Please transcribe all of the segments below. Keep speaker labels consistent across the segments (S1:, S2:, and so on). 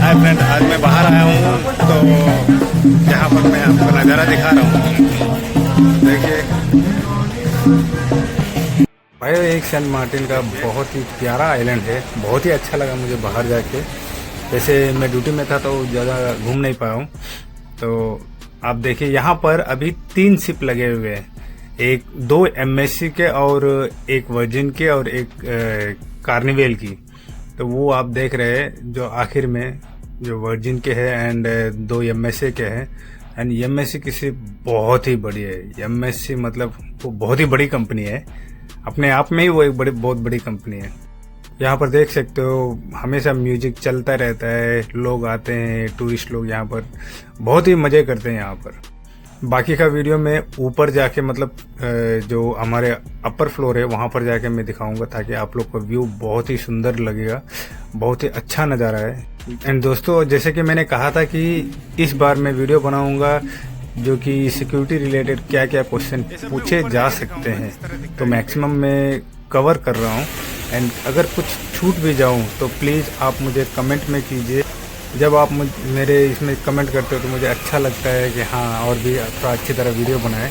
S1: Hi friend, आज मैं बाहर आया हूँ तो यहाँ पर मैं आपको नज़ारा दिखा रहा हूँ। देखिए भाई, एक सेंट मार्टिन का बहुत ही प्यारा आइलैंड है। बहुत ही अच्छा लगा मुझे बाहर जाके। वैसे मैं ड्यूटी में था तो ज़्यादा घूम नहीं पाया हूँ। तो आप देखिए, यहाँ पर अभी 3 शिप लगे हुए हैं। एक 2 एमएससी के और एक वर्जिन के और एक कार्निवेल की। तो वो आप देख रहे हैं जो आखिर में जो वर्जिन के हैं एंड 2 एमएससी के हैं। एंड एमएससी की शिप बहुत ही बड़ी है। एमएससी मतलब वो बहुत ही बड़ी कंपनी है, अपने आप में ही वो एक बहुत बड़ी कंपनी है। यहाँ पर देख सकते हो हमेशा म्यूजिक चलता रहता है, लोग आते हैं, टूरिस्ट लोग यहाँ पर बहुत ही मज़े करते हैं यहाँ पर। बाकी का वीडियो में ऊपर जाके मतलब जो हमारे अपर फ्लोर है वहाँ पर जाके मैं दिखाऊंगा, ताकि आप लोग को व्यू बहुत ही सुंदर लगेगा। बहुत ही अच्छा नज़ारा है। एंड दोस्तों, जैसे कि मैंने कहा था कि इस बार मैं वीडियो बनाऊंगा जो कि सिक्योरिटी रिलेटेड क्या क्या क्वेश्चन पूछे जा सकते हैं, तो मैक्सिमम मैं कवर कर रहा हूँ। एंड अगर कुछ छूट भी जाऊँ तो प्लीज़ आप मुझे कमेंट में कीजिए। जब आप मेरे इसमें कमेंट करते हो तो मुझे अच्छा लगता है कि हाँ, और भी थोड़ा अच्छी तरह वीडियो बनाए।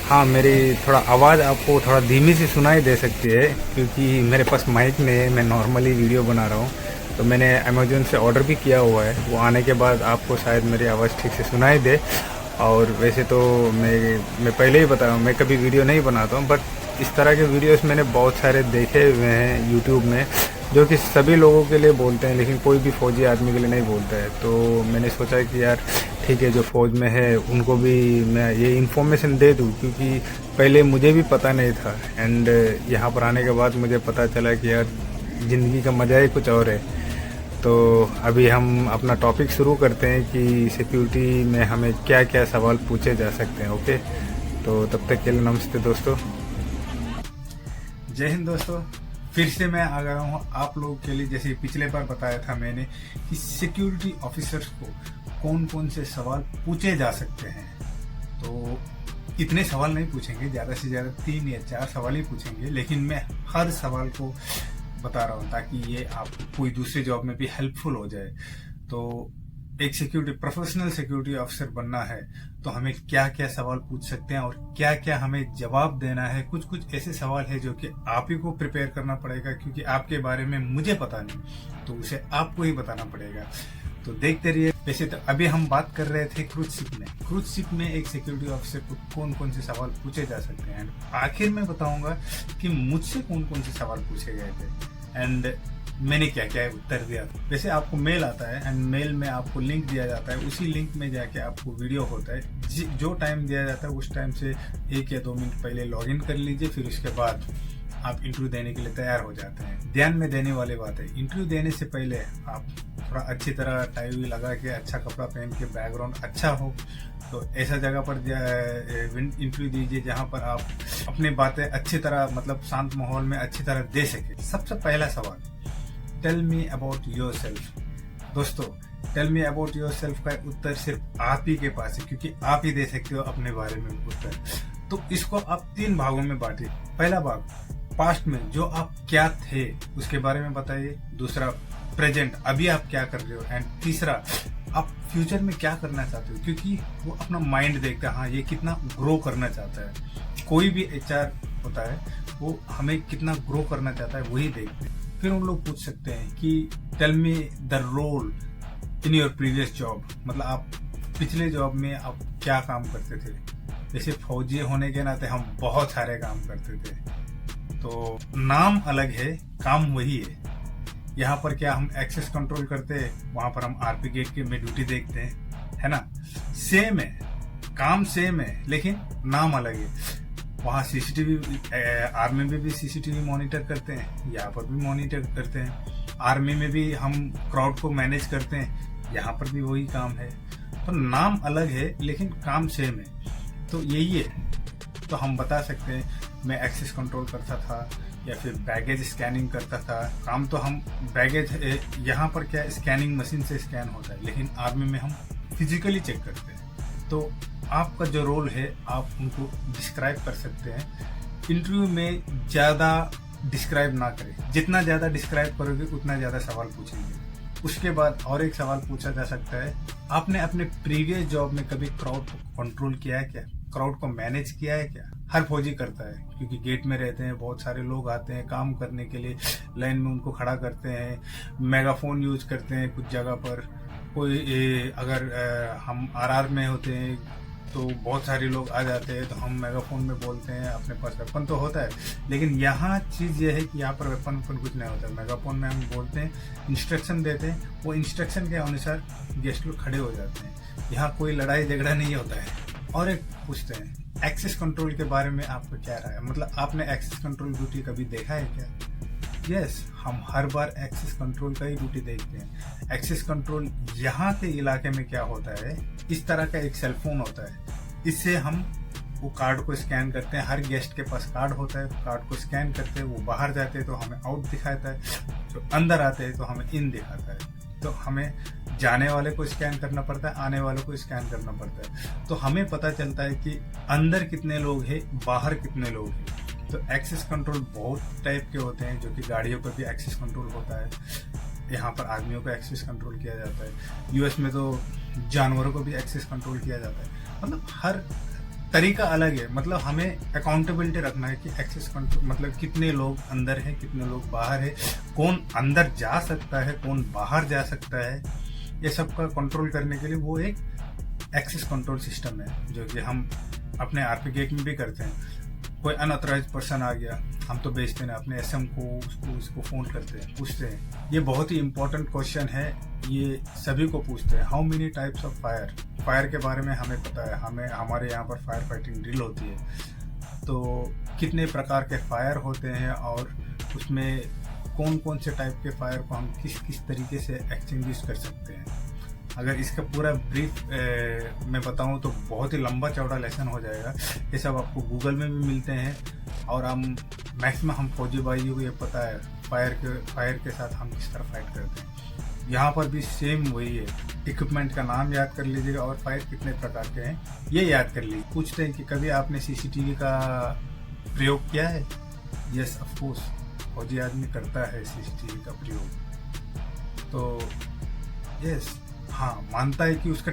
S1: हाँ, मेरी थोड़ा आवाज़ आपको थोड़ा धीमी सी सुनाई दे सकती है क्योंकि मेरे पास माइक नहीं है, मैं नॉर्मली वीडियो बना रहा हूँ। तो मैंने अमेज़न से ऑर्डर भी किया हुआ है, वो आने के बाद आपको शायद मेरी आवाज़ ठीक से सुनाई दे। और वैसे तो मैं पहले ही बता रहा हूँ, मैं कभी वीडियो नहीं बनाता हूँ, बट इस तरह के वीडियोस मैंने बहुत सारे देखे हुए हैं यूट्यूब में, जो कि सभी लोगों के लिए बोलते हैं, लेकिन कोई भी फौजी आदमी के लिए नहीं बोलता है। तो मैंने सोचा कि यार ठीक है, जो फ़ौज में है उनको भी मैं ये इन्फॉर्मेशन दे दूँ, क्योंकि पहले मुझे भी पता नहीं था। एंड यहाँ पर आने के बाद मुझे पता चला कि यार ज़िंदगी का मज़ा ही कुछ और है। तो अभी हम अपना टॉपिक शुरू करते हैं कि सिक्योरिटी में हमें क्या क्या सवाल पूछे जा सकते हैं। ओके, तो तब तक के लिए नमस्ते दोस्तों, जय हिंद दोस्तों। फिर से मैं आ गया हूँ आप लोगों के लिए। जैसे पिछले बार बताया था मैंने कि सिक्योरिटी ऑफिसर्स को कौन कौन से सवाल पूछे जा सकते हैं। तो इतने सवाल नहीं पूछेंगे, ज़्यादा से ज़्यादा 3 या 4 सवाल ही पूछेंगे, लेकिन मैं हर सवाल को बता रहा हूँ ताकि ये आपको कोई दूसरे जॉब में भी हेल्पफुल हो जाए। तो एक प्रोफेशनल सिक्योरिटी ऑफिसर बनना है तो हमें क्या क्या सवाल पूछ सकते हैं और क्या क्या हमें जवाब देना है। कुछ कुछ ऐसे सवाल है जो कि आप ही को प्रिपेयर करना पड़ेगा, क्योंकि आपके बारे में मुझे पता नहीं, तो उसे आपको ही बताना पड़ेगा। तो देखते रहिए। वैसे तो अभी हम बात कर रहे थे क्रूज शिप में। क्रूज शिप में एक सिक्योरिटी ऑफिसर को कौन कौन से सवाल पूछे जा सकते हैं। आखिर में बताऊंगा कि मुझसे कौन कौन से सवाल पूछे गए थे एंड मैंने क्या क्या उत्तर दिया। वैसे आपको मेल आता है एंड मेल में आपको लिंक दिया जाता है, उसी लिंक में जाके आपको वीडियो होता है। जो टाइम दिया जाता है उस टाइम से 1 या 2 मिनट पहले लॉगिन कर लीजिए, फिर उसके बाद आप इंटरव्यू देने के लिए तैयार हो जाते हैं। ध्यान में देने वाली बात है, इंटरव्यू देने से पहले आप थोड़ा अच्छी तरह टाई लगा के, अच्छा कपड़ा पहन के, बैकग्राउंड अच्छा हो, तो ऐसा जगह पर इंटरव्यू दीजिए जहां पर आप अपनी बातें अच्छी तरह, मतलब शांत माहौल में अच्छी तरह दे सके। सबसे पहला सवाल, tell me about yourself. दोस्तों, tell me about yourself का उत्तर सिर्फ आप ही के पास है, क्योंकि आप ही दे सकते हो अपने बारे में उत्तर। तो इसको आप 3 भागों में बांटिए। पहला भाग, पास्ट में जो आप क्या थे उसके बारे में बताइए। दूसरा, प्रेजेंट, अभी आप क्या कर रहे हो। एंड तीसरा, आप फ्यूचर में क्या करना चाहते हो, क्योंकि वो अपना माइंड देखता है, हाँ ये कितना ग्रो करना चाहता है। कोई भी एचआर होता है वो हमें कितना ग्रो करना चाहता है वही देखते हैं। फिर हम लोग पूछ सकते हैं कि tell me the role in your previous job, मतलब आप पिछले जॉब में आप क्या काम करते थे। जैसे फौजी होने के नाते हम बहुत सारे काम करते थे, तो नाम अलग है, काम वही है। यहाँ पर क्या हम एक्सेस कंट्रोल करते हैं, वहां पर हम आरपी गेट के में ड्यूटी देखते हैं, है ना। सेम है, काम सेम है, लेकिन नाम अलग है। वहाँ सीसीटीवी, आर्मी में भी सीसीटीवी मॉनिटर करते हैं, यहाँ पर भी मॉनिटर करते हैं। आर्मी में भी हम क्राउड को मैनेज करते हैं, यहाँ पर भी वही काम है। तो नाम अलग है लेकिन काम सेम है। तो यही है। तो हम बता सकते हैं मैं एक्सेस कंट्रोल करता था या फिर बैगेज स्कैनिंग करता था। काम तो हम बैगेज, यहाँ पर क्या स्कैनिंग मशीन से स्कैन होता है, लेकिन आर्मी में हम फिजिकली चेक करते हैं। तो आपका जो रोल है आप उनको डिस्क्राइब कर सकते हैं। इंटरव्यू में ज़्यादा डिस्क्राइब ना करें, जितना ज़्यादा डिस्क्राइब करोगे उतना ज़्यादा सवाल पूछेंगे। उसके बाद और एक सवाल पूछा जा सकता है, आपने अपने प्रीवियस जॉब में कभी क्राउड को कंट्रोल किया है क्या? क्राउड को मैनेज किया है क्या? हर फौजी करता है, क्योंकि गेट में रहते हैं, बहुत सारे लोग आते हैं काम करने के लिए, लाइन में उनको खड़ा करते हैं, मेगाफोन यूज करते हैं कुछ जगह पर। कोई अगर हम आरआर में होते हैं तो बहुत सारे लोग आ जाते हैं, तो हम मेगाफोन में बोलते हैं, अपने पास वेपन तो होता है, लेकिन यहाँ चीज़ ये है कि यहाँ पर वेपन कुछ नहीं होता है। मेगाफोन में हम बोलते हैं, इंस्ट्रक्शन देते हैं, वो इंस्ट्रक्शन के अनुसार गेस्ट लोग खड़े हो जाते हैं। यहाँ कोई लड़ाई झगड़ा नहीं होता है। और एक पूछते हैं, एक्सेस कंट्रोल के बारे में आपको क्या राय है? मतलब आपने एक्सेस कंट्रोल ड्यूटी कभी देखा है क्या? यस, हम हर बार एक्सेस कंट्रोल का ही ड्यूटी देखते हैं। एक्सेस कंट्रोल यहाँ के इलाके में क्या होता है, इस तरह का एक सेल फोन होता है, इससे हम वो कार्ड को स्कैन करते हैं। हर गेस्ट के पास कार्ड होता है, कार्ड को स्कैन करते हैं, वो बाहर जाते हैं तो हमें आउट दिखाता है, जो अंदर आते हैं तो हमें इन दिखाता है। तो हमें जाने वाले को स्कैन करना पड़ता है, आने वाले को स्कैन करना पड़ता है, तो हमें पता चलता है कि अंदर कितने लोग हैं, बाहर कितने लोग हैं। तो एक्सेस कंट्रोल बहुत टाइप के होते हैं, जो कि गाड़ियों पर भी एक्सेस कंट्रोल होता है, यहाँ पर आदमियों को एक्सेस कंट्रोल किया जाता है, यूएस में तो जानवरों को भी एक्सेस कंट्रोल किया जाता है। मतलब हर तरीका अलग है। मतलब हमें अकाउंटेबिलिटी रखना है कि एक्सेस कंट्रोल मतलब कितने लोग अंदर हैं, कितने लोग बाहर है, कौन अंदर जा सकता है, कौन बाहर जा सकता है, ये सब का कंट्रोल करने के लिए वो एक एक्सेस कंट्रोल सिस्टम है, जो कि हम अपने आरपी गेट में भी करते हैं। कोई अनऑथराइज पर्सन आ गया, हम तो भेजते हैं अपने एसएम को, उसको फ़ोन करते हैं, पूछते हैं। ये बहुत ही इंपॉर्टेंट क्वेश्चन है, ये सभी को पूछते हैं। How many types of fire? Fire के बारे में हमें पता है, हमारे यहाँ पर फायर फाइटिंग ड्रिल होती है, तो कितने प्रकार के फायर होते हैं और उसमें कौन कौन से टाइप के फायर को हम किस किस तरीके से एक्सटिंग्विश कर सकते हैं। अगर इसका पूरा ब्रीफ मैं बताऊं तो बहुत ही लंबा चौड़ा लेसन हो जाएगा। ये सब आपको गूगल में भी मिलते हैं, और हम मैक्सिमम हम फौजी भाइयों को ये पता है फायर के साथ हम किस तरह फाइट करते हैं। यहाँ पर भी सेम वही है, इक्विपमेंट का नाम याद कर लीजिएगा और फायर कितने प्रकार के हैं ये याद कर लीजिए। पूछते हैं कि कभी आपने सीसीटीवी का प्रयोग किया है? यस ऑफ कोर्स, फौजी आदमी करता है सीसीटीवी का प्रयोग। तो यस, हाँ, मानता है कि उसका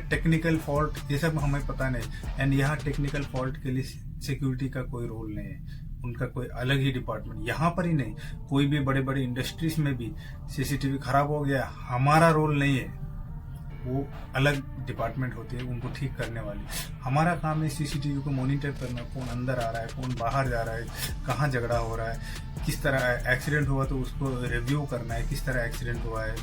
S1: टेक्निकल फॉल्ट ये सब हमें पता नहीं, एंड यहाँ टेक्निकल फॉल्ट के लिए सिक्योरिटी का कोई रोल नहीं है, उनका कोई अलग ही डिपार्टमेंट। यहाँ पर ही नहीं, कोई भी बड़े बड़े इंडस्ट्रीज में भी सीसीटीवी खराब हो गया, हमारा रोल नहीं है, वो अलग डिपार्टमेंट होती है उनको ठीक करने वाली। हमारा काम है सीसीटीवी को मॉनिटर करना, कौन अंदर आ रहा है, कौन बाहर जा रहा है, कहाँ झगड़ा हो रहा है, किस तरह एक्सीडेंट हुआ तो उसको रिव्यू करना है, किस तरह एक्सीडेंट हुआ है,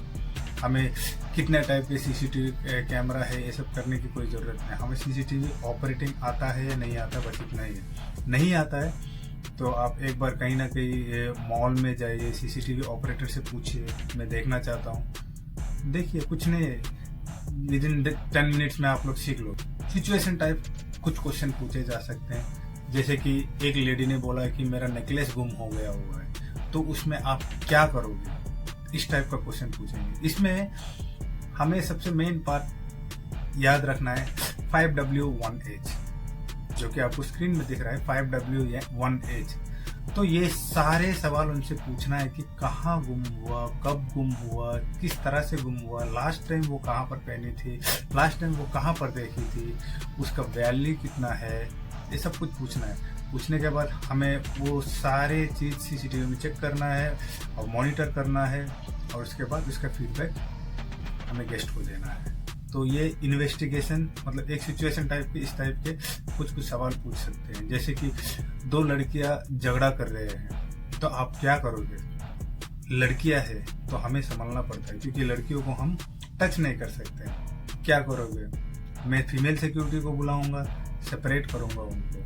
S1: हमें कितने टाइप के सीसीटीवी कैमरा है, ये सब करने की कोई ज़रूरत नहीं। हमें सीसीटीवी ऑपरेटिंग आता है या नहीं आता, बस इतना ही है। नहीं आता है तो आप एक बार कहीं ना कहीं मॉल में जाइए, सीसीटीवी ऑपरेटर से पूछिए, मैं देखना चाहता हूँ। देखिए, कुछ नहीं है, विद इन 10 मिनट्स में आप लोग सीख लो। सिचुएशन टाइप कुछ क्वेश्चन पूछे जा सकते हैं, जैसे कि एक लेडी ने बोला कि मेरा नेकलेस गुम हो गया हुआ है, तो उसमें आप क्या करोगे, इस टाइप का क्वेश्चन पूछेंगे। इसमें हमें सबसे मेन पार्ट याद रखना है 5W1H, जो कि आपको स्क्रीन में दिख रहा है 5W1H। तो ये सारे सवाल उनसे पूछना है कि कहाँ गुम हुआ, कब गुम हुआ, किस तरह से गुम हुआ, लास्ट टाइम वो कहाँ पर पहनी थी, लास्ट टाइम वो कहाँ पर देखी थी, उसका वैल्यू कितना है, ये सब कुछ पूछना है। पूछने के बाद हमें वो सारे चीज़ सीसीटीवी में चेक करना है और मॉनिटर करना है, और उसके बाद उसका फीडबैक हमें गेस्ट को देना है। तो ये इन्वेस्टिगेशन मतलब एक सिचुएशन टाइप के इस टाइप के कुछ सवाल पूछ सकते हैं। जैसे कि 2 लड़कियां झगड़ा कर रहे हैं, तो आप क्या करोगे? लड़कियां है तो हमें संभलना पड़ता है, क्योंकि लड़कियों को हम टच नहीं कर सकते। क्या करोगे? मैं फीमेल सिक्योरिटी को बुलाऊंगा, सेपरेट करूंगा उनको।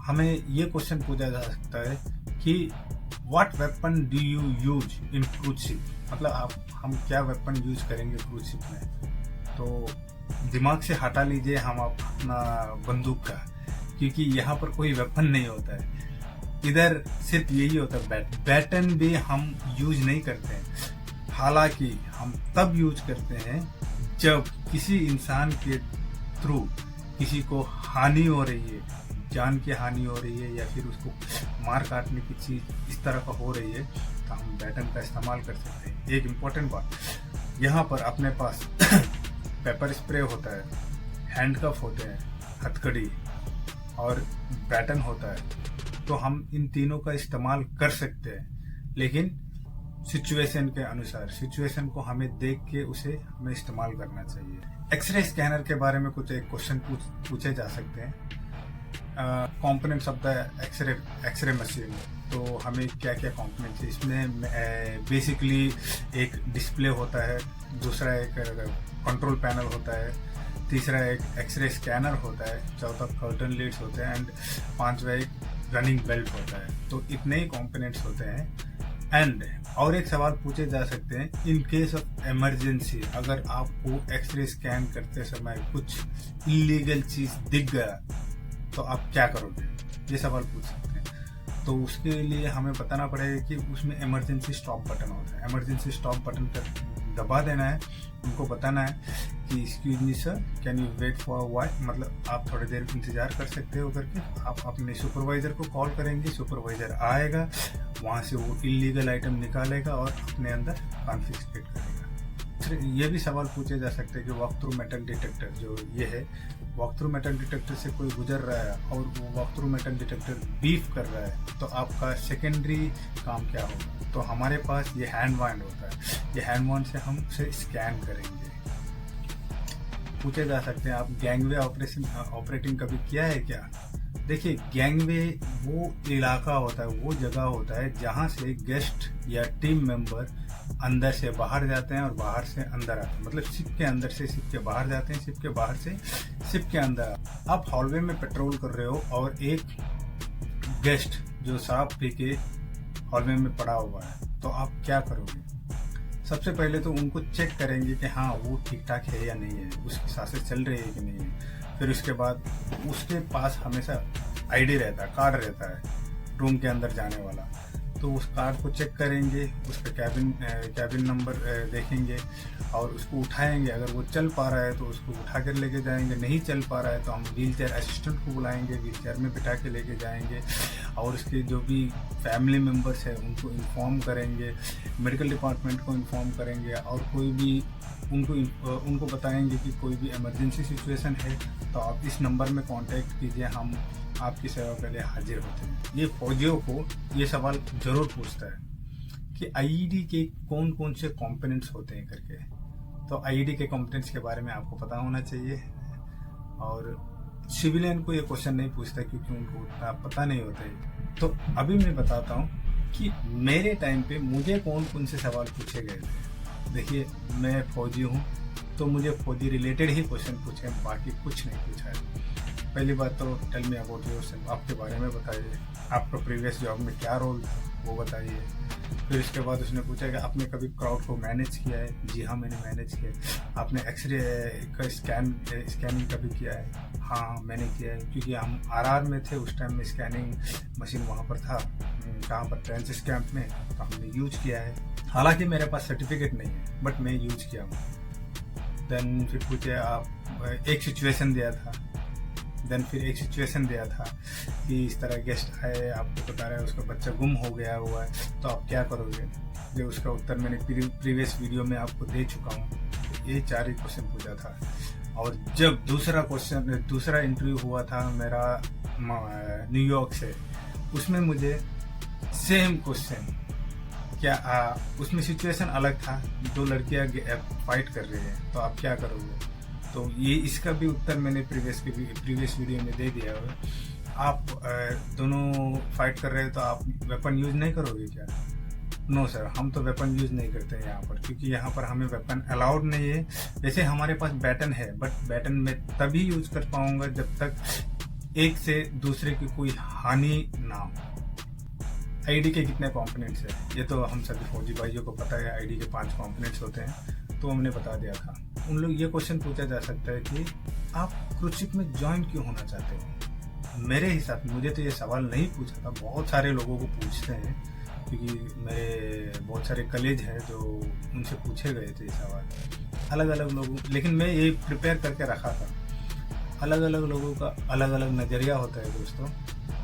S1: हमें ये क्वेश्चन पूछा जा सकता है कि what weapon do you use in cruise ship, मतलब हम क्या वेपन यूज करेंगे क्रूज शिप में। तो दिमाग से हटा लीजिए हम अपना बंदूक का, क्योंकि यहाँ पर कोई वेपन नहीं होता है, इधर सिर्फ यही होता है बैटन भी हम यूज नहीं करते हैं। हालांकि हम तब यूज करते हैं जब किसी इंसान के थ्रू किसी को हानि हो रही है, जान की हानि हो रही है, या फिर उसको मार काटने की चीज इस तरह का हो रही है, तो हम बैटन का इस्तेमाल कर सकते हैं। एक इम्पॉर्टेंट बात, यहाँ पर अपने पास पेपर स्प्रे होता है, हैंडकफ होते हैं, हथकड़ी और बैटन होता है, तो हम इन तीनों का इस्तेमाल कर सकते हैं, लेकिन सिचुएशन के अनुसार, सिचुएशन को हमें देख के उसे हमें इस्तेमाल करना चाहिए। एक्सरे स्कैनर के बारे में कुछ एक क्वेश्चन पूछे जा सकते हैं। Components of the x-ray machine, तो हमें क्या क्या कंपोनेंट्स है इसमें। बेसिकली एक डिस्प्ले होता है, दूसरा एक कंट्रोल पैनल होता है, तीसरा एक एक्सरे स्कैनर होता है, चौथा कर्टन लीड्स होते हैं एंड पांचवा एक रनिंग बेल्ट होता है। तो इतने ही कंपोनेंट्स होते हैं। एंड और एक सवाल पूछे जा सकते हैं, इन केस ऑफ इमरजेंसी, अगर आपको एक्सरे स्कैन करते समय कुछ इलीगल चीज दिख गया तो आप क्या करोगे, ये सवाल पूछ सकते हैं। तो उसके लिए हमें बताना पड़ेगा कि उसमें इमरजेंसी स्टॉप बटन होता है। इमरजेंसी स्टॉप बटन पर दबा देना है, उनको बताना है कि excuse me sir, can you wait for why, मतलब आप थोड़ी देर इंतजार कर सकते हो करके आप अपने सुपरवाइजर को कॉल करेंगे, सुपरवाइजर आएगा, वहाँ से वो इलीगल आइटम निकालेगा और अपने अंदर कॉन्फिस्केट करेगा। ये भी सवाल पूछे जा सकते हैं कि वॉक थ्रू मेटल डिटेक्टर जो ये है, वॉक थ्रू मेटल डिटेक्टर से कोई गुजर रहा है और वो walk through metal detector beef कर रहा है, तो आपका सेकेंडरी काम क्या होगा। तो हमारे पास ये हैंड वाइंड होता है, ये हैंड वाइंड से हम उसे स्कैन करेंगे। पूछे जा सकते हैं, आप गैंगवे ऑपरेटिंग कभी किया है क्या। देखिए, गैंगवे वो इलाका होता है, वो जगह होता है जहाँ से गेस्ट या टीम मेंबर अंदर से बाहर जाते हैं और बाहर से अंदर आते हैं, मतलब शिप के अंदर से शिप के बाहर जाते हैं, शिप के बाहर से शिप के अंदर। आप हॉलवे में पेट्रोल कर रहे हो और एक गेस्ट जो शराब पी के हॉलवे में पड़ा हुआ है, तो आप क्या करोगे। सबसे पहले तो उनको चेक करेंगे कि हाँ वो ठीक ठाक है या नहीं है, उसकी सांसें चल रही है कि नहीं है। फिर उसके बाद उसके पास हमेशा आईडी रहता है, कार्ड रहता है रूम के अंदर जाने वाला, तो उस कार्ड को चेक करेंगे, उसका कैबिन नंबर देखेंगे और उसको उठाएंगे। अगर वो चल पा रहा है तो उसको उठा कर लेके जाएंगे, नहीं चल पा रहा है तो हम व्हील चेयर असिस्टेंट को बुलाएंगे, व्हील चेयर में बिठा के लेके जाएंगे और उसके जो भी फैमिली मेम्बर्स हैं उनको इन्फॉर्म करेंगे, मेडिकल डिपार्टमेंट को इन्फॉर्म करेंगे और कोई भी उनको बताएंगे कि कोई भी इमरजेंसी सिचुएशन है तो आप इस नंबर में कांटेक्ट कीजिए, हम आपकी सेवा के लिए हाजिर होते हैं। ये फौजियों को ये सवाल जरूर पूछता है कि आईईडी के कौन कौन से कंपोनेंट्स होते हैं करके। तो आईईडी के कंपोनेंट्स के बारे में आपको पता होना चाहिए। और सिविलियन को ये क्वेश्चन नहीं पूछता क्योंकि उनको उतना पता नहीं होता है। तो अभी मैं बताता हूँ कि मेरे टाइम पे मुझे कौन कौन से सवाल पूछे गए थे। देखिए, मैं फौजी हूँ तो मुझे फौजी रिलेटेड ही क्वेश्चन पूछे, बाकी कुछ नहीं पूछा है। पहली बात तो टेल मी अबाउट योरसेल्फ, आपके बारे में बताइए, आपका प्रीवियस जॉब में क्या रोल था वो बताइए। फिर इसके बाद उसने पूछा कि आपने कभी क्राउड को मैनेज किया है। जी हाँ, मैंने मैनेज किया। आपने एक्सरे का स्कैनिंग कभी किया है। हाँ, मैंने किया है, क्योंकि हम आरआर में थे उस टाइम में, स्कैनिंग मशीन वहाँ पर था, कहाँ पर, ट्रेंसिस कैंप में, तो हमने यूज किया है। हालांकि मेरे पास सर्टिफिकेट नहीं है बट मैं यूज किया हूँ। देन फिर पूछे आप एक सिचुएशन दिया था, फिर एक सिचुएशन दिया था कि इस तरह गेस्ट आए, आपको बता रहे हैं उसका बच्चा गुम हो गया हुआ है, तो आप क्या करोगे। जो उसका उत्तर मैंने प्रीवियस वीडियो में आपको दे चुका हूँ। ये 4 ही क्वेश्चन पूछा था। और जब दूसरा इंटरव्यू हुआ था मेरा न्यूयॉर्क से, उसमें मुझे सेम क्वेश्चन, क्या उसमें सिचुएशन अलग था, 2 लड़कियां फाइट कर रही है, तो आप क्या करोगे। तो ये इसका भी उत्तर मैंने प्रीवियस वीडियो में दे दिया है। आप दोनों फाइट कर रहे हैं तो आप वेपन यूज नहीं करोगे क्या। नो सर, हम तो वेपन यूज नहीं करते हैं यहाँ पर, क्योंकि यहाँ पर हमें वेपन अलाउड नहीं है। जैसे हमारे पास बैटन है, बट बैटन में तभी यूज कर पाऊंगा जब तक एक से दूसरे की कोई हानि ना हो। आईडी के कितने कंपोनेंट्स है ये तो हम सभी फौजी भाइयों को पता है। आईडी के 5 कंपोनेंट्स होते हैं, तो हमने बता दिया था। उन लोग ये क्वेश्चन पूछा जा सकता है कि आप क्रूज शिप में ज्वाइन क्यों होना चाहते हैं। मेरे हिसाब से, मुझे तो ये सवाल नहीं पूछा था, बहुत सारे लोगों को पूछते हैं, क्योंकि मेरे बहुत सारे कॉलेज हैं जो उनसे पूछे गए थे ये सवाल अलग अलग लोगों। लेकिन मैं ये प्रिपेयर करके रखा था। अलग अलग लोगों का अलग अलग नज़रिया होता है दोस्तों,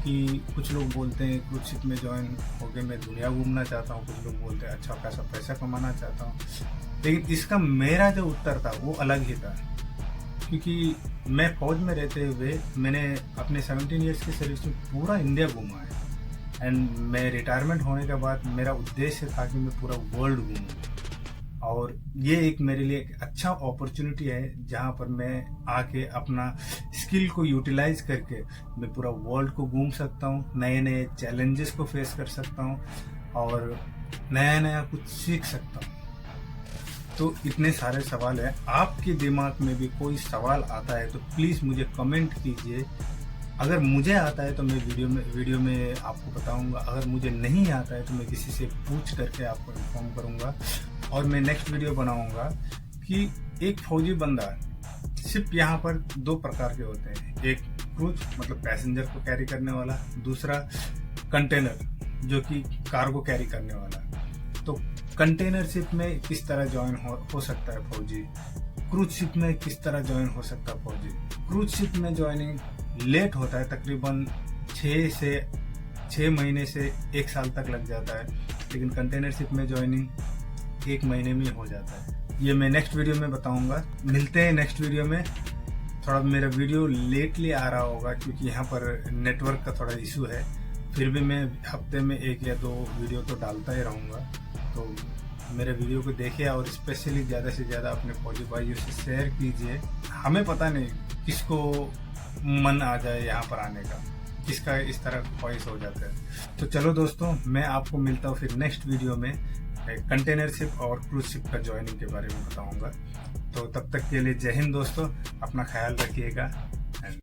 S1: कि कुछ लोग बोलते हैं क्रूज शिप में ज्वाइन होके मैं दुनिया घूमना चाहता हूँ, कुछ लोग बोलते हैं अच्छा खासा पैसा कमाना चाहता हूँ। लेकिन इसका मेरा जो उत्तर था वो अलग ही था, क्योंकि मैं फौज में रहते हुए मैंने अपने 17 ईयर्स की सर्विस में पूरा इंडिया घूमा है। एंड मैं रिटायरमेंट होने के बाद मेरा उद्देश्य था कि मैं पूरा वर्ल्ड घूमूँ, और ये एक मेरे लिए एक अच्छा अपॉर्चुनिटी है जहाँ पर मैं आके अपना स्किल को यूटिलाइज करके मैं पूरा वर्ल्ड को घूम सकता हूँ, नए नए चैलेंजेस को फेस कर सकता हूँ और नया नया कुछ सीख सकता हूँ। तो इतने सारे सवाल हैं, आपके दिमाग में भी कोई सवाल आता है तो प्लीज़ मुझे कमेंट कीजिए। अगर मुझे आता है तो मैं वीडियो में आपको बताऊंगा, अगर मुझे नहीं आता है तो मैं किसी से पूछ करके आपको इन्फॉर्म करूंगा। और मैं नेक्स्ट वीडियो बनाऊंगा कि एक फौजी बंदा सिर्फ यहाँ पर 2 प्रकार के होते हैं, एक क्रूज मतलब पैसेंजर को कैरी करने वाला, दूसरा कंटेनर जो कि कार्गो कैरी करने वाला। तो कंटेनर शिप में किस तरह ज्वाइन हो सकता है फौजी, क्रूज शिप में किस तरह ज्वाइन हो सकता है फौजी। क्रूज शिप में ज्वाइनिंग लेट होता है, तकरीबन 6 महीने से 1 साल तक लग जाता है, लेकिन कंटेनर शिप में ज्वाइनिंग 1 महीने में हो जाता है। ये मैं नेक्स्ट वीडियो में बताऊंगा। मिलते हैं नेक्स्ट वीडियो में। थोड़ा मेरा वीडियो लेटली आ रहा होगा क्योंकि यहाँ पर नेटवर्क का थोड़ा इशू है, फिर भी मैं हफ्ते में 1 या 2 वीडियो तो डालता ही रहूँगा। तो मेरे वीडियो को देखिए और स्पेशली ज़्यादा से ज़्यादा अपने फौजी भाइयों से शेयर कीजिए। हमें पता नहीं किसको मन आ जाए यहाँ पर आने का, किसका इस तरह ख्वाहिश हो जाता है। तो चलो दोस्तों, मैं आपको मिलता हूँ फिर नेक्स्ट वीडियो में कंटेनर शिप और क्रूज शिप का ज्वाइनिंग के बारे में बताऊंगा। तो तब तक के लिए जय हिंद दोस्तों, अपना ख्याल रखिएगा।